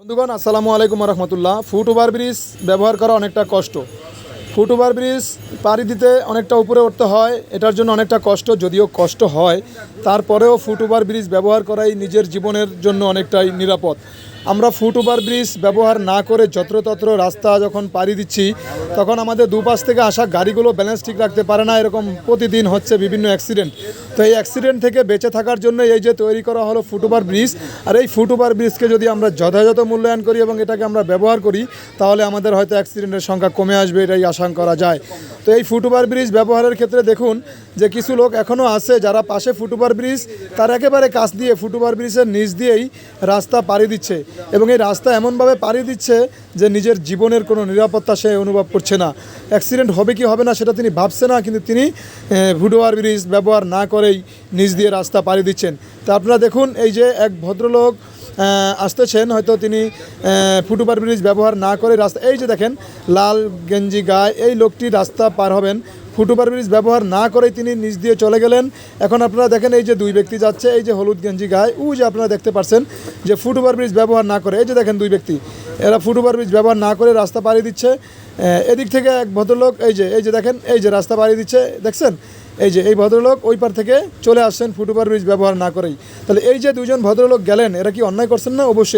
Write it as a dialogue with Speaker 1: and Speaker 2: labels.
Speaker 1: বন্ধুগণ আসসালামু আলাইকুম রহমতুল্লাহ। ফুট ওভার ব্রিজ ব্যবহার করা অনেকটা কষ্ট। ফুট ওভার ব্রিজ পাড়ি দিতে অনেকটা উপরে উঠতে হয়, এটার জন্য অনেকটা কষ্ট। যদিও কষ্ট হয়, তারপরেও ফুট ওভার ব্রিজ ব্যবহার করাই নিজের জীবনের জন্য অনেকটাই নিরাপদ। আমরা ফুট ওভার ব্রিজ ব্যবহার না করে যত্রতত্র রাস্তা যখন পাড়ি দিচ্ছি, তখন আমাদের দুপাশ থেকে আসা গাড়িগুলো ব্যালেন্স ঠিক রাখতে পারে না। এরকম প্রতিদিন হচ্ছে বিভিন্ন অ্যাক্সিডেন্ট। তো এই অ্যাক্সিডেন্ট থেকে বেঁচে থাকার জন্য এই যে তৈরি করা হলো ফুট ওভার ব্রিজ। আর এই ফুট ওভার ব্রিজকে যদি আমরা যথাযথ মূল্যায়ন করি এবং এটাকে আমরা ব্যবহার করি, তাহলে আমাদের হয়তো অ্যাক্সিডেন্টের সংখ্যা কমে আসবে, এটাই আশা করা যায়। তো এই ফুট ওভার ব্রিজ ব্যবহারের ক্ষেত্রে দেখুন যে কিছু লোক এখনও আছে যারা পাশে ফুট ওভার ব্রিজ তার একেবারে কাছ দিয়ে ফুট ওভার ব্রিজের নিচ দিয়েই রাস্তা পাড়ি দিচ্ছে, এবং এই রাস্তা এমনভাবে পাড়ি দিচ্ছে যে নিজের জীবনের কোনো নিরাপত্তা সে অনুভব করছে না। অ্যাক্সিডেন্ট হবে কি হবে না সেটা তিনি ভাবছে না, কিন্তু তিনি ফুট ওভার ব্রিজ ব্যবহার না করেই নিচ দিয়ে রাস্তা পাড়ি দিচ্ছেন। তা আপনারা দেখুন, এই যে এক ভদ্রলোক আসতেছেন, হয়তো তিনি ফুট ওভার ব্রিজ ব্যবহার না করে রাস্তা, এই যে দেখেন লাল গেঞ্জি গায়ে এই লোকটি রাস্তা পার হবেন, ফুট ওভার ব্রিজ ব্যবহার না করেই তিনি নিচ দিয়ে চলে গেলেন। এখন আপনারা দেখেন এই যে দুই ব্যক্তি যাচ্ছে, এই যে হলুদ গেঞ্জি গায়ে, যে আপনারা দেখতে পাচ্ছেন যে ফুট ওভার ব্রিজ ব্যবহার না করে, এই যে দেখেন দুই ব্যক্তি, এরা ফুট ওভার ব্রিজ ব্যবহার না করে রাস্তা পাড়ি দিচ্ছে। এদিক থেকে এক ভদ্রলোক এই যে দেখেন এই যে রাস্তা পাড়ি দিচ্ছে, দেখছেন এই ভদ্রলোক ওই পার থেকে চলে আসছেন ফুট ওভার ব্রিজ ব্যবহার না করেই। তাহলে এই যে দুজন ভদ্রলোক গেলেন, এরা কি অন্যায় করছেন না? অবশ্যই।